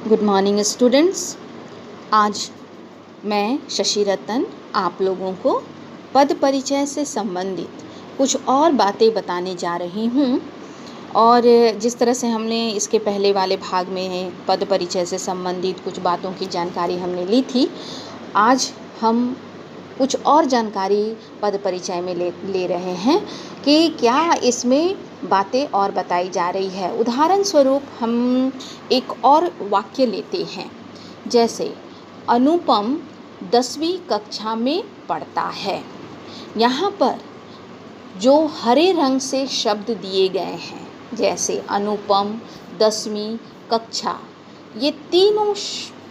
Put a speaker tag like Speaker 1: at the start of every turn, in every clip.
Speaker 1: Good morning students. आज मैं शशि रतन आप लोगों को पद परिचय से संबंधित कुछ और बातें बताने जा रही हूँ। और जिस तरह से हमने इसके पहले वाले भाग में पद परिचय से संबंधित कुछ बातों की जानकारी हमने ली थी, आज हम कुछ और जानकारी पद परिचय में ले रहे हैं कि क्या इसमें बातें और बताई जा रही है। उदाहरण स्वरूप हम एक और वाक्य लेते हैं, जैसे अनुपम 10वीं कक्षा में पढ़ता है। यहाँ पर जो हरे रंग से शब्द दिए गए हैं, जैसे अनुपम, 10वीं कक्षा, ये तीनों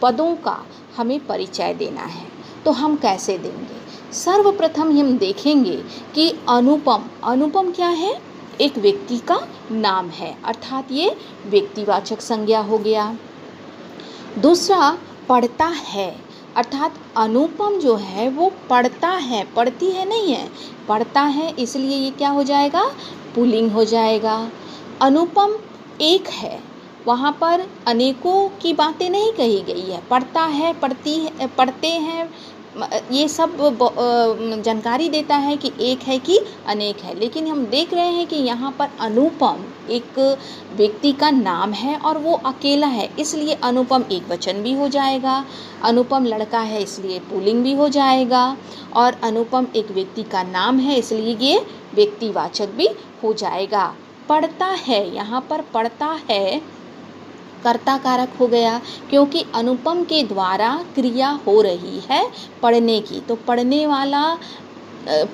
Speaker 1: पदों का हमें परिचय देना है। तो हम कैसे देंगे? सर्वप्रथम हम देखेंगे कि अनुपम क्या है? एक व्यक्ति का नाम है, अर्थात ये व्यक्तिवाचक संज्ञा हो गया। दूसरा पढ़ता है, अर्थात अनुपम जो है वो पढ़ता है, पढ़ती है नहीं है, पढ़ता है, इसलिए ये क्या हो जाएगा? पुल्लिंग हो जाएगा। अनुपम एक है, वहाँ पर अनेकों की बातें नहीं कही गई है। पढ़ता है, पढ़ती है, पढ़ते हैं, ये सब जानकारी देता है कि एक है कि अनेक है। लेकिन हम देख रहे हैं कि यहाँ पर अनुपम एक व्यक्ति का नाम है और वो अकेला है, इसलिए अनुपम एक वचन भी हो जाएगा। अनुपम लड़का है, इसलिए पुल्लिंग भी हो जाएगा। और अनुपम एक व्यक्ति का नाम है, इसलिए ये व्यक्तिवाचक भी हो जाएगा। पढ़ता है, यहाँ पर पढ़ता है कर्ता कारक हो गया, क्योंकि अनुपम के द्वारा क्रिया हो रही है पढ़ने की। तो पढ़ने वाला,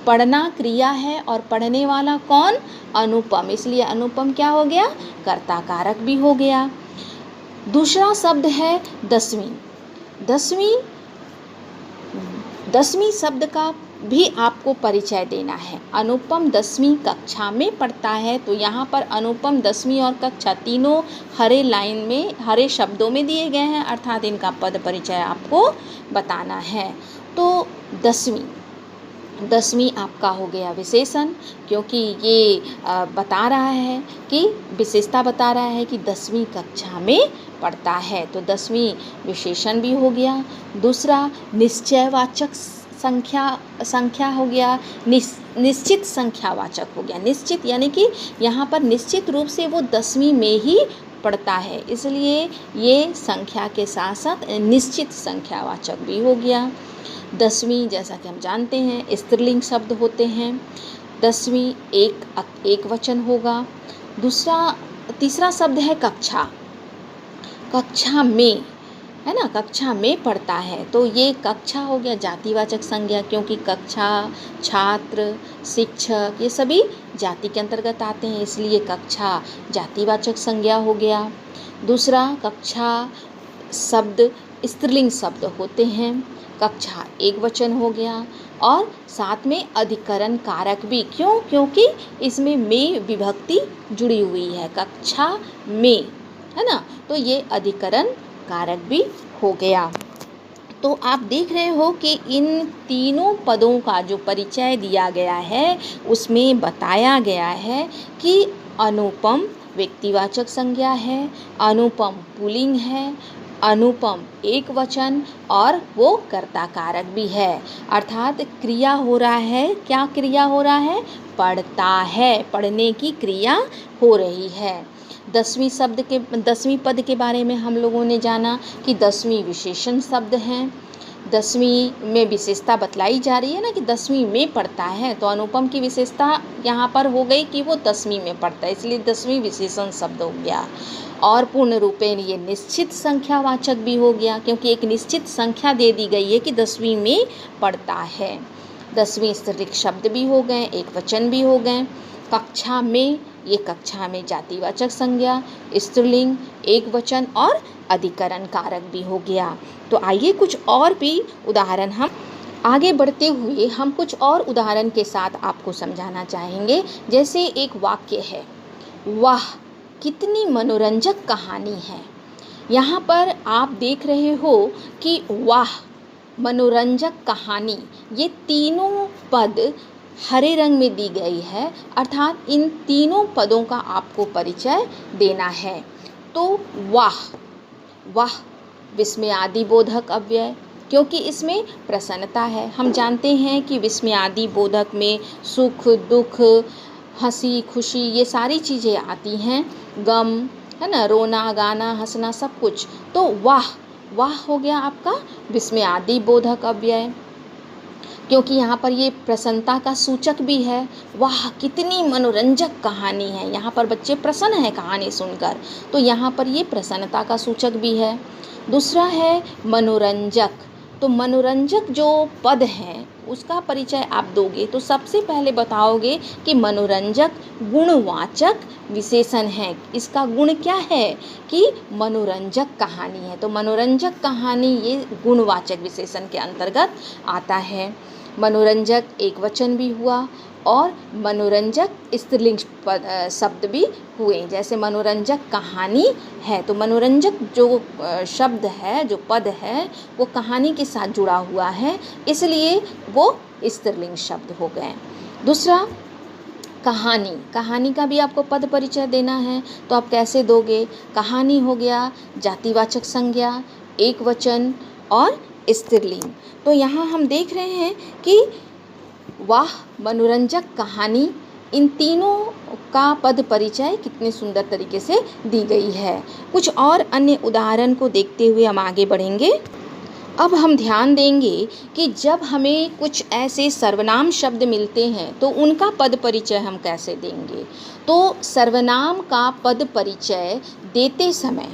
Speaker 1: पढ़ना क्रिया है और पढ़ने वाला कौन? अनुपम, इसलिए अनुपम क्या हो गया? कर्ता कारक भी हो गया। दूसरा शब्द है 10वीं। 10वीं शब्द का भी आपको परिचय देना है। अनुपम 10वीं कक्षा में पढ़ता है, तो यहाँ पर अनुपम 10वीं और कक्षा तीनों हरे लाइन में, हरे शब्दों में दिए गए हैं, अर्थात इनका पद परिचय आपको बताना है। तो 10वीं आपका हो गया विशेषण, क्योंकि ये बता रहा है कि विशेषता बता रहा है कि 10वीं कक्षा में पढ़ता है, तो 10वीं विशेषण भी हो गया। दूसरा निश्चयवाचक संख्या हो गया, निश्चित संख्यावाचक हो गया। निश्चित यानी कि यहाँ पर निश्चित रूप से वो 10वीं में ही पढ़ता है, इसलिए ये संख्या के साथ साथ निश्चित संख्यावाचक भी हो गया। 10वीं जैसा कि हम जानते हैं स्त्रीलिंग शब्द होते हैं। 10वीं एक वचन होगा। तीसरा शब्द है कक्षा। कक्षा में है ना, कक्षा में पढ़ता है, तो ये कक्षा हो गया जातिवाचक संज्ञा, क्योंकि कक्षा, छात्र, शिक्षक ये सभी जाति के अंतर्गत आते हैं, इसलिए कक्षा जातिवाचक संज्ञा हो गया। दूसरा कक्षा शब्द स्त्रीलिंग शब्द होते हैं, कक्षा एक वचन हो गया। और साथ में अधिकरण कारक भी, क्यों? क्योंकि इसमें में विभक्ति जुड़ी हुई है, कक्षा में, है ना, तो ये अधिकरण कारक भी हो गया। तो आप देख रहे हो कि इन तीनों पदों का जो परिचय दिया गया है उसमें बताया गया है कि अनुपम व्यक्तिवाचक संज्ञा है, अनुपम पुल्लिंग है, अनुपम एक वचन और वो कर्ता कारक भी है, अर्थात क्रिया हो रहा है। क्या क्रिया हो रहा है? पढ़ता है, पढ़ने की क्रिया हो रही है। 10वीं पद के बारे में हम लोगों ने जाना कि 10वीं विशेषण शब्द हैं। 10वीं में विशेषता बतलाई जा रही है ना कि 10वीं में पढ़ता है, तो अनुपम की विशेषता यहाँ पर हो गई कि वो 10वीं में पढ़ता है, इसलिए 10वीं विशेषण शब्द हो गया। और पूर्ण रूपेण ये निश्चित संख्यावाचक भी हो गया, क्योंकि एक निश्चित संख्या दे दी गई है कि 10वीं में पढ़ता है। 10वीं स्त्रीलिंग शब्द भी हो गए, एक वचन भी हो गए। कक्षा में, ये कक्षा में जातिवाचक संज्ञा, स्त्रीलिंग, एक वचन और अधिकरण कारक भी हो गया। तो आइए कुछ और भी उदाहरण हम आगे बढ़ते हुए हम कुछ और उदाहरण के साथ आपको समझाना चाहेंगे। जैसे एक वाक्य है, वाह कितनी मनोरंजक कहानी है। यहाँ पर आप देख रहे हो कि वाह, मनोरंजक कहानी, ये तीनों पद हरे रंग में दी गई है, अर्थात इन तीनों पदों का आपको परिचय देना है। तो वाह विस्मयादि बोधक अव्यय, क्योंकि इसमें प्रसन्नता है। हम जानते हैं कि विस्मयादि बोधक में सुख दुख, हंसी खुशी, ये सारी चीज़ें आती हैं, गम, है ना, रोना गाना हंसना सब कुछ। तो वाह, वाह हो गया आपका विस्मयादि बोधक अव्यय, क्योंकि यहाँ पर ये प्रसन्नता का सूचक भी है। वाह कितनी मनोरंजक कहानी है, यहाँ पर बच्चे प्रसन्न हैं कहानी सुनकर, तो यहाँ पर ये प्रसन्नता का सूचक भी है। दूसरा है मनोरंजक, तो मनोरंजक जो पद है उसका परिचय आप दोगे तो सबसे पहले बताओगे कि मनोरंजक गुणवाचक विशेषण है। इसका गुण क्या है कि मनोरंजक कहानी है, तो मनोरंजक कहानी ये गुणवाचक विशेषण के अंतर्गत आता है। मनोरंजक एक वचन भी हुआ और मनोरंजक स्त्रीलिंग शब्द भी हुए। जैसे मनोरंजक कहानी है तो मनोरंजक जो शब्द है, जो पद है, वो कहानी के साथ जुड़ा हुआ है, इसलिए वो स्त्रीलिंग शब्द हो गए। दूसरा कहानी, कहानी का भी आपको पद परिचय देना है, तो आप कैसे दोगे? कहानी हो गया जातिवाचक संज्ञा, एक वचन और स्त्रीलिंग। तो यहाँ हम देख रहे हैं कि वाह, मनोरंजक, कहानी, इन तीनों का पद परिचय कितने सुंदर तरीके से दी गई है। कुछ और अन्य उदाहरण को देखते हुए हम आगे बढ़ेंगे। अब हम ध्यान देंगे कि जब हमें कुछ ऐसे सर्वनाम शब्द मिलते हैं तो उनका पद परिचय हम कैसे देंगे। तो सर्वनाम का पद परिचय देते समय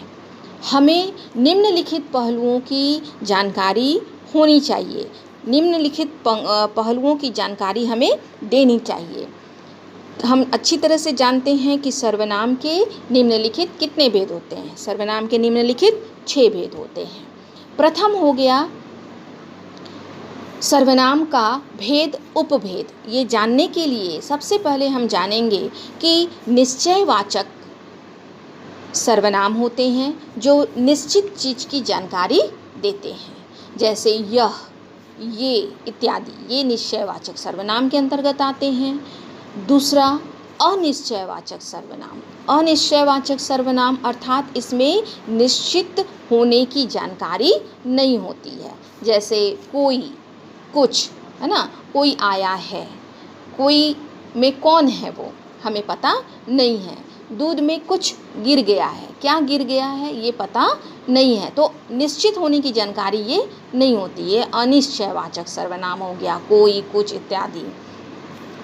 Speaker 1: हमें निम्नलिखित पहलुओं की जानकारी होनी चाहिए, निम्नलिखित पहलुओं की जानकारी हमें देनी चाहिए। हम अच्छी तरह से जानते हैं कि सर्वनाम के निम्नलिखित कितने भेद होते हैं। सर्वनाम के निम्नलिखित 6 भेद होते हैं। प्रथम हो गया सर्वनाम का भेद उपभेद। ये जानने के लिए सबसे पहले हम जानेंगे कि निश्चयवाचक सर्वनाम होते हैं जो निश्चित चीज़ की जानकारी देते हैं, जैसे यह, ये इत्यादि, ये निश्चयवाचक सर्वनाम के अंतर्गत आते हैं। दूसरा अनिश्चयवाचक सर्वनाम, अनिश्चयवाचक सर्वनाम अर्थात इसमें निश्चित होने की जानकारी नहीं होती है, जैसे कोई, कुछ, है ना, कोई आया है, कोई में कौन है वो हमें पता नहीं है, दूध में कुछ गिर गया है, क्या गिर गया है ये पता नहीं है, तो निश्चित होने की जानकारी ये नहीं होती है, अनिश्चयवाचक सर्वनाम हो गया, कोई, कुछ इत्यादि।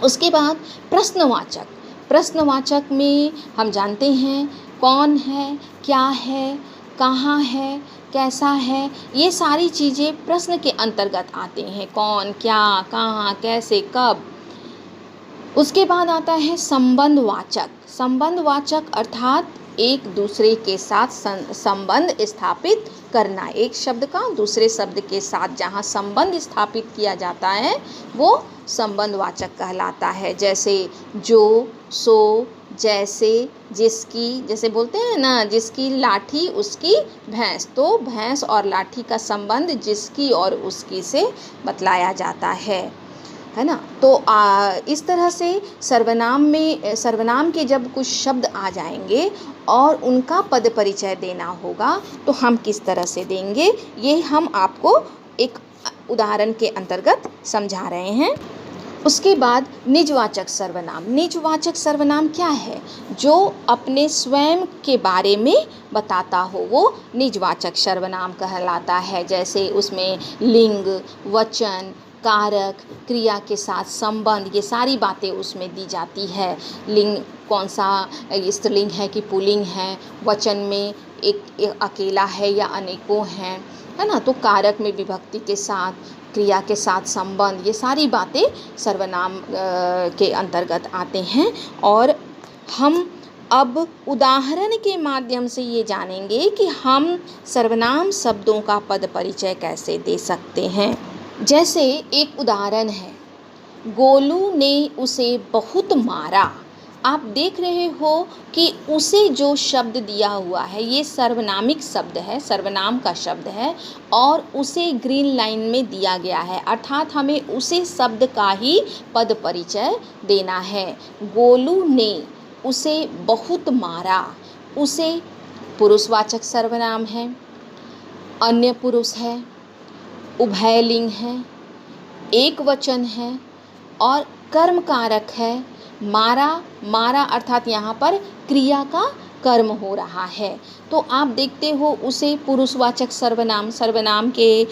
Speaker 1: उसके बाद प्रश्नवाचक, प्रश्नवाचक में हम जानते हैं कौन है, क्या है, कहाँ है, कैसा है, ये सारी चीज़ें प्रश्न के अंतर्गत आते हैं, कौन, क्या, कहाँ, कैसे, कब। उसके बाद आता है संबंधवाचक, संबंधवाचक अर्थात एक दूसरे के साथ संबंध स्थापित करना, एक शब्द का दूसरे शब्द के साथ जहाँ संबंध स्थापित किया जाता है वो संबंधवाचक कहलाता है, जैसे जो, सो, जैसे, जिसकी, जैसे बोलते हैं ना, जिसकी लाठी उसकी भैंस, तो भैंस और लाठी का संबंध जिसकी और उसकी से बतलाया जाता है ना। तो इस तरह से सर्वनाम में, सर्वनाम के जब कुछ शब्द आ जाएंगे और उनका पद परिचय देना होगा तो हम किस तरह से देंगे, ये हम आपको एक उदाहरण के अंतर्गत समझा रहे हैं। उसके बाद निजवाचक सर्वनाम, निजवाचक सर्वनाम क्या है? जो अपने स्वयं के बारे में बताता हो वो निजवाचक सर्वनाम कहलाता है, जैसे उसमें लिंग, वचन, कारक, क्रिया के साथ संबंध, ये सारी बातें उसमें दी जाती है। लिंग कौन सा, स्त्रीलिंग है कि पुल्लिंग है, वचन में एक अकेला है या अनेकों हैं, है ना, तो कारक में विभक्ति के साथ, क्रिया के साथ संबंध, ये सारी बातें सर्वनाम के अंतर्गत आते हैं। और हम अब उदाहरण के माध्यम से ये जानेंगे कि हम सर्वनाम शब्दों का पद परिचय कैसे दे सकते हैं। जैसे एक उदाहरण है, गोलू ने उसे बहुत मारा। आप देख रहे हो कि उसे जो शब्द दिया हुआ है ये सर्वनामिक शब्द है, सर्वनाम का शब्द है और उसे ग्रीन लाइन में दिया गया है, अर्थात हमें उसे शब्द का ही पद परिचय देना है। गोलू ने उसे बहुत मारा, उसे पुरुषवाचक सर्वनाम है। अन्य पुरुष है, उभयलिंग है, एक वचन है और कर्म कारक है। मारा, मारा अर्थात यहाँ पर क्रिया का कर्म हो रहा है। तो आप देखते हो उसे पुरुषवाचक सर्वनाम, सर्वनाम के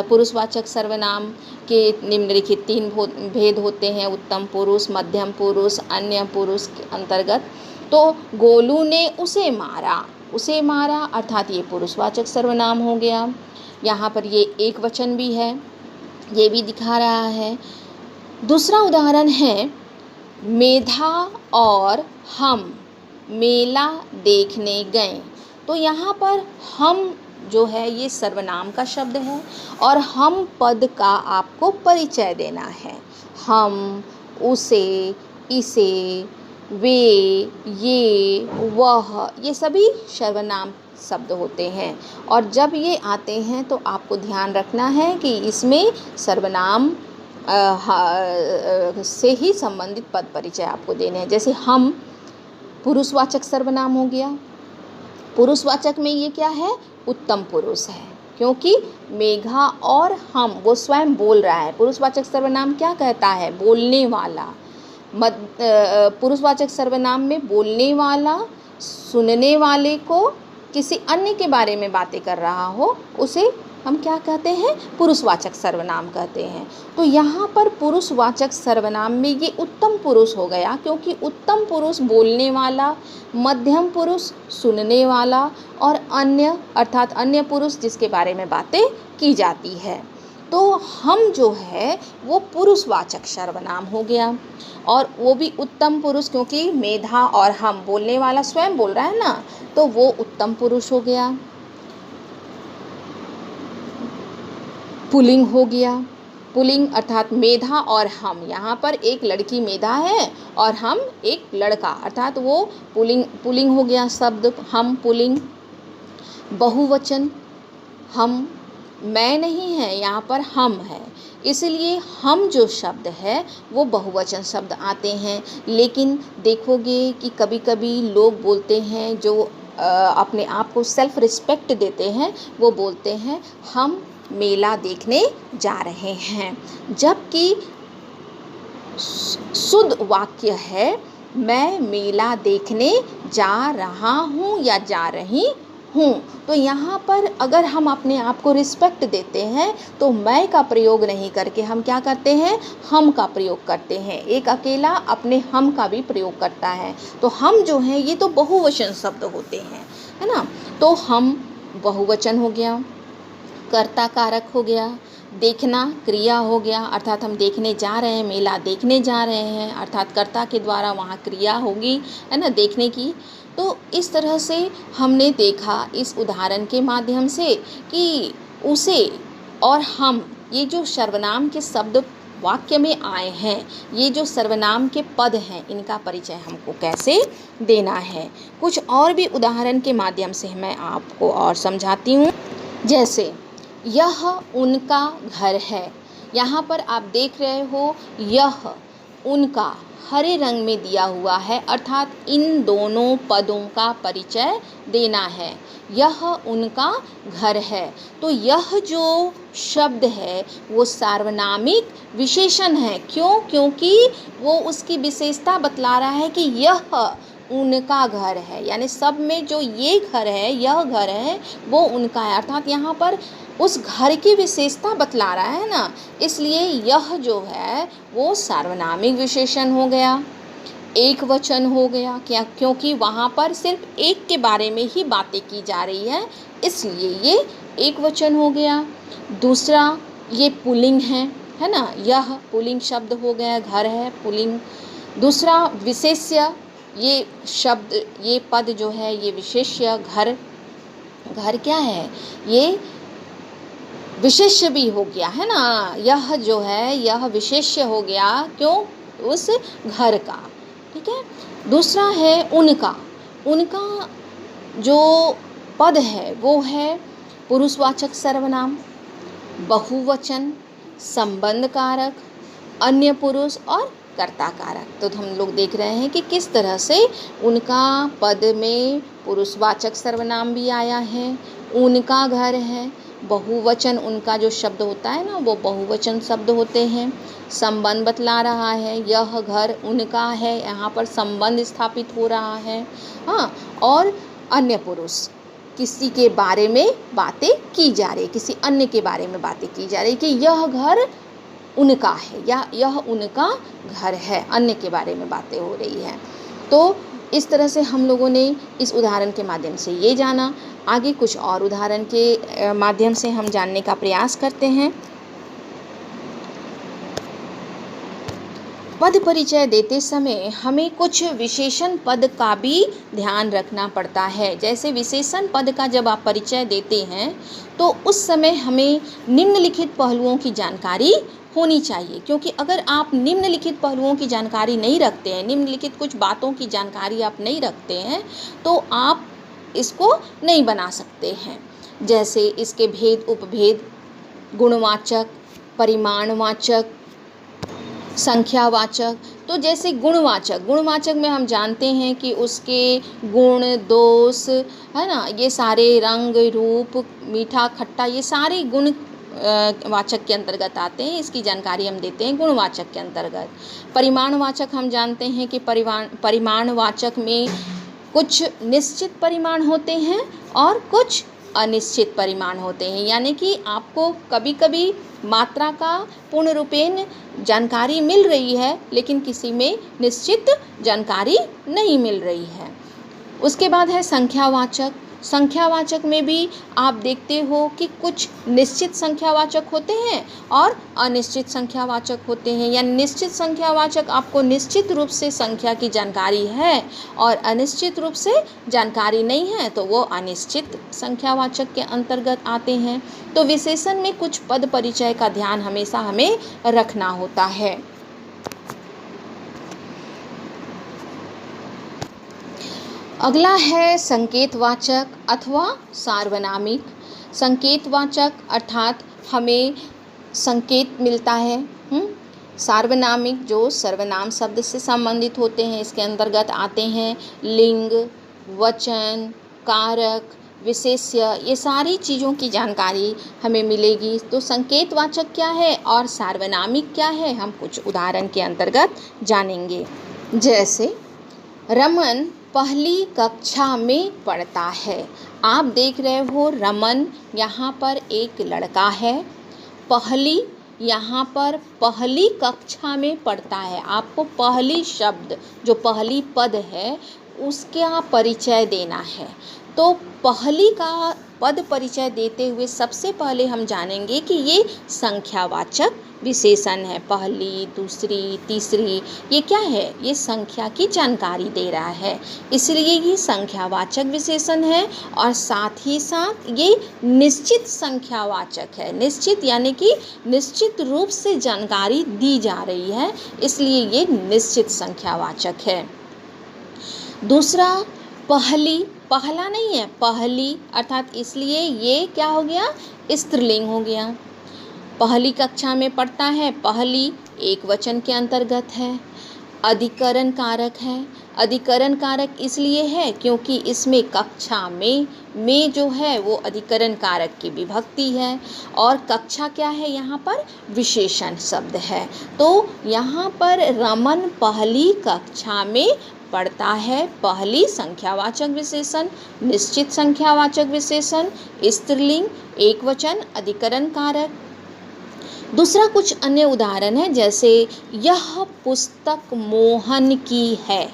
Speaker 1: पुरुषवाचक सर्वनाम के निम्नलिखित 3 भेद होते हैं, उत्तम पुरुष, मध्यम पुरुष, अन्य पुरुष के अंतर्गत। तो गोलू ने उसे मारा, उसे मारा अर्थात ये पुरुषवाचक सर्वनाम हो गया। यहाँ पर ये एक वचन भी है, ये भी दिखा रहा है। दूसरा उदाहरण है, मेधा और हम मेला देखने गए। तो यहाँ पर हम जो है ये सर्वनाम का शब्द है और हम पद का आपको परिचय देना है। हम, उसे, इसे, वे, ये, वह, ये सभी सर्वनाम शब्द होते हैं और जब ये आते हैं तो आपको ध्यान रखना है कि इसमें सर्वनाम से ही संबंधित पद परिचय आपको देने हैं। जैसे हम पुरुषवाचक सर्वनाम हो गया। पुरुषवाचक में ये क्या है? उत्तम पुरुष है, क्योंकि मेघा और हम, वो स्वयं बोल रहा है। पुरुषवाचक सर्वनाम क्या कहता है? बोलने वाला। पुरुषवाचक सर्वनाम में बोलने वाला सुनने वाले को किसी अन्य के बारे में बातें कर रहा हो, उसे हम क्या कहते हैं? पुरुषवाचक सर्वनाम कहते हैं। तो यहाँ पर पुरुषवाचक सर्वनाम में ये उत्तम पुरुष हो गया, क्योंकि उत्तम पुरुष बोलने वाला, मध्यम पुरुष सुनने वाला और अन्य अर्थात अन्य पुरुष जिसके बारे में बातें की जाती है। तो हम जो है वो पुरुषवाचक सर्वनाम हो गया और वो भी उत्तम पुरुष, क्योंकि मेधा और हम बोलने वाला स्वयं बोल रहा है ना, तो वो उत्तम पुरुष हो गया। पुल्लिंग हो गया। पुल्लिंग अर्थात मेधा और हम, यहाँ पर एक लड़की मेधा है और हम एक लड़का, अर्थात वो पुल्लिंग हो गया शब्द हम, पुल्लिंग। बहुवचन, हम, मैं नहीं है, यहाँ पर हम है, इसलिए हम जो शब्द है वो बहुवचन शब्द आते हैं। लेकिन देखोगे कि कभी कभी लोग बोलते हैं जो अपने आप को सेल्फ रिस्पेक्ट देते हैं, वो बोलते हैं हम मेला देखने जा रहे हैं, जबकि शुद्ध वाक्य है मैं मेला देखने जा रहा हूँ या जा रही हूँ। तो यहाँ पर अगर हम अपने आप को रिस्पेक्ट देते हैं तो मैं का प्रयोग नहीं करके हम क्या करते हैं? हम का प्रयोग करते हैं। एक अकेला अपने हम का भी प्रयोग करता है। तो हम जो हैं ये तो बहुवचन शब्द होते हैं, है ना। तो हम बहुवचन हो गया, कर्ता कारक हो गया, देखना क्रिया हो गया, अर्थात हम देखने जा रहे हैं, मेला देखने जा रहे हैं, अर्थात कर्ता के द्वारा वहाँ क्रिया होगी, है ना, देखने की। तो इस तरह से हमने देखा इस उदाहरण के माध्यम से कि उसे और हम, ये जो सर्वनाम के शब्द वाक्य में आए हैं, ये जो सर्वनाम के पद हैं, इनका परिचय हमको कैसे देना है। कुछ और भी उदाहरण के माध्यम से मैं आपको और समझाती हूँ। जैसे यह उनका घर है, यहाँ पर आप देख रहे हो यह उनका हरे रंग में दिया हुआ है, अर्थात इन दोनों पदों का परिचय देना है। यह उनका घर है, तो यह जो शब्द है वो सार्वनामिक विशेषण है। क्यों? क्योंकि वो उसकी विशेषता बतला रहा है कि यह उनका घर है, यानी सब में जो ये घर है, यह घर है, वो उनका है, अर्थात यहाँ पर उस घर की विशेषता बतला रहा है ना, इसलिए यह जो है वो सार्वनामिक विशेषण हो गया, एक वचन हो गया। क्या? क्योंकि वहाँ पर सिर्फ एक के बारे में ही बातें की जा रही है, इसलिए ये एक वचन हो गया। दूसरा, ये पुल्लिंग है ना, यह पुल्लिंग शब्द हो गया, घर है पुल्लिंग। दूसरा विशेष्य, ये शब्द, ये पद जो है ये विशेष्य, घर, घर क्या है? ये विशेष्य भी हो गया, है ना। यह जो है यह विशेष्य हो गया, क्यों? उस घर का, ठीक है। दूसरा है उनका, उनका जो पद है वो है पुरुषवाचक सर्वनाम, बहुवचन, संबंध कारक, अन्य पुरुष और कर्ता कारक। तो हम लोग देख रहे हैं कि किस तरह से उनका पद में पुरुषवाचक सर्वनाम भी आया है, उनका घर है, बहुवचन उनका जो शब्द होता है ना वो बहुवचन शब्द होते हैं। संबंध बतला रहा है, यह घर उनका है, यहाँ पर संबंध स्थापित हो रहा है। हाँ, और अन्य पुरुष, किसी के बारे में बातें की जा रही, किसी अन्य के बारे में बातें की जा रही कि यह घर उनका है या यह उनका घर है, अन्य के बारे में बातें हो रही है। तो इस तरह से हम लोगों ने इस उदाहरण के माध्यम से ये जाना। आगे कुछ और उदाहरण के माध्यम से हम जानने का प्रयास करते हैं। पद परिचय देते समय हमें कुछ विशेषण पद का भी ध्यान रखना पड़ता है। जैसे विशेषण पद का जब आप परिचय देते हैं तो उस समय हमें निम्नलिखित पहलुओं की जानकारी होनी चाहिए, क्योंकि अगर आप निम्नलिखित पहलुओं की जानकारी नहीं रखते हैं, निम्नलिखित कुछ बातों की जानकारी आप नहीं रखते हैं, तो आप इसको नहीं बना सकते हैं। जैसे इसके भेद, उपभेद, गुणवाचक, परिमाणवाचक, संख्यावाचक। तो जैसे गुणवाचक में हम जानते हैं कि उसके गुण, दोष, है ना, ये सारे रंग, रूप, मीठा, खट्टा, ये सारे गुण वाचक के अंतर्गत आते हैं। इसकी जानकारी हम देते हैं गुणवाचक के अंतर्गत। परिमाणवाचक हम जानते हैं कि परिमाणवाचक में कुछ निश्चित परिमाण होते हैं और कुछ अनिश्चित परिमाण होते हैं, यानी कि आपको कभी कभी मात्रा का पूर्ण रूपेण जानकारी मिल रही है लेकिन किसी में निश्चित जानकारी नहीं मिल रही है। उसके बाद है संख्यावाचक। संख्यावाचक में भी आप देखते हो कि कुछ निश्चित संख्यावाचक होते हैं और अनिश्चित संख्यावाचक होते हैं। या निश्चित संख्यावाचक आपको निश्चित रूप से संख्या की जानकारी है और अनिश्चित रूप से जानकारी नहीं है तो वो अनिश्चित संख्यावाचक के अंतर्गत आते हैं। तो विशेषण में कुछ पद परिचय का ध्यान हमेशा हमें रखना होता है। अगला है संकेतवाचक अथवा सार्वनामिक। संकेतवाचक अर्थात हमें संकेत मिलता है। सार्वनामिक जो सर्वनाम शब्द से संबंधित होते हैं, इसके अंतर्गत आते हैं लिंग, वचन, कारक, विशेष्य, ये सारी चीज़ों की जानकारी हमें मिलेगी। तो संकेतवाचक क्या है और सार्वनामिक क्या है, हम कुछ उदाहरण के अंतर्गत जानेंगे। जैसे रमन पहली कक्षा में पढ़ता है। आप देख रहे हो रमन यहाँ पर एक लड़का है, पहली यहाँ पर पहली कक्षा में पढ़ता है। आपको पहली शब्द जो पहली पद है उसका परिचय देना है। तो पहली का पद परिचय देते हुए सबसे पहले हम जानेंगे कि ये संख्यावाचक विशेषण है। पहली, दूसरी, तीसरी, ये क्या है, ये संख्या की जानकारी दे रहा है, इसलिए ये संख्यावाचक विशेषण है। और साथ ही साथ ये निश्चित संख्यावाचक है। निश्चित यानी कि निश्चित रूप से जानकारी दी जा रही है, इसलिए ये निश्चित संख्यावाचक है। दूसरा पहली, पहला नहीं है, पहली अर्थात इसलिए ये क्या हो गया, स्त्रीलिंग हो गया। पहली कक्षा में पढ़ता है, पहली एक वचन के अंतर्गत है। अधिकरण कारक है। अधिकरण कारक इसलिए है क्योंकि इसमें कक्षा में जो है वो अधिकरण कारक की विभक्ति है। और कक्षा क्या है, यहाँ पर विशेषण शब्द है। तो यहाँ पर रमन पहली कक्षा में पढ़ता है। पहली संख्यावाचक विशेषण, निश्चित संख्यावाचक विशेषण, स्त्रीलिंग, एक वचन, अधिकरण कारक। दूसरा कुछ अन्य उदाहरण है, जैसे यह पुस्तक मोहन की है।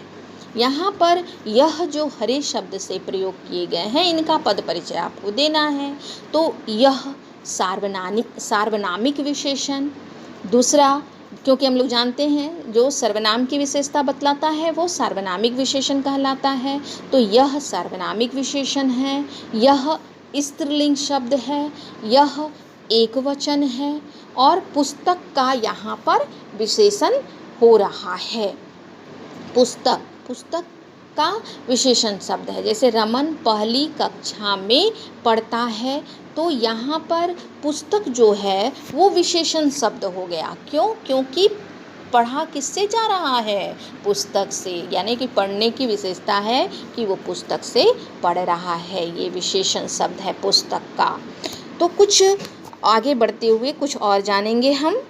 Speaker 1: यहाँ पर यह जो हरे शब्द से प्रयोग किए गए हैं, इनका पद परिचय आपको देना है। तो यह सार्वनामिक विशेषण। दूसरा, क्योंकि हम लोग जानते हैं जो सर्वनाम की विशेषता बतलाता है वो सार्वनामिक विशेषण कहलाता है। तो यह सार्वनामिक विशेषण है। यह स्त्रीलिंग शब्द है। यह एक वचन है। और पुस्तक का यहाँ पर विशेषण हो रहा है। पुस्तक का विशेषण शब्द है। जैसे रमन पहली कक्षा में पढ़ता है, तो यहाँ पर पुस्तक जो है वो विशेषण शब्द हो गया। क्यों? क्योंकि पढ़ा किससे जा रहा है? पुस्तक से। यानी कि पढ़ने की विशेषता है कि वो पुस्तक से पढ़ रहा है। ये विशेषण शब्द है पुस्तक का। तो कुछ आगे बढ़ते हुए कुछ और जानेंगे हम।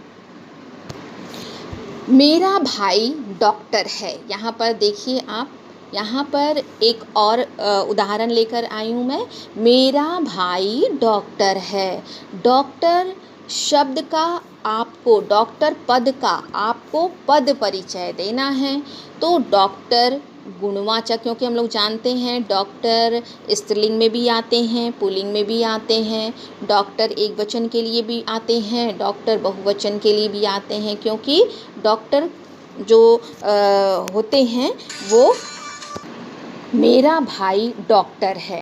Speaker 1: मेरा भाई डॉक्टर है। यहाँ पर देखिए आप, यहाँ पर एक और उदाहरण लेकर आई हूँ मैं। मेरा भाई डॉक्टर है। डॉक्टर शब्द का आपको, डॉक्टर पद का आपको पद परिचय देना है। तो डॉक्टर गुणवाचक, क्योंकि हम लोग जानते हैं डॉक्टर स्त्रीलिंग में भी आते हैं, पुल्लिंग में भी आते हैं। डॉक्टर एक वचन के लिए भी आते हैं, डॉक्टर बहुवचन के लिए भी आते हैं, क्योंकि डॉक्टर जो होते हैं वो मेरा भाई डॉक्टर है।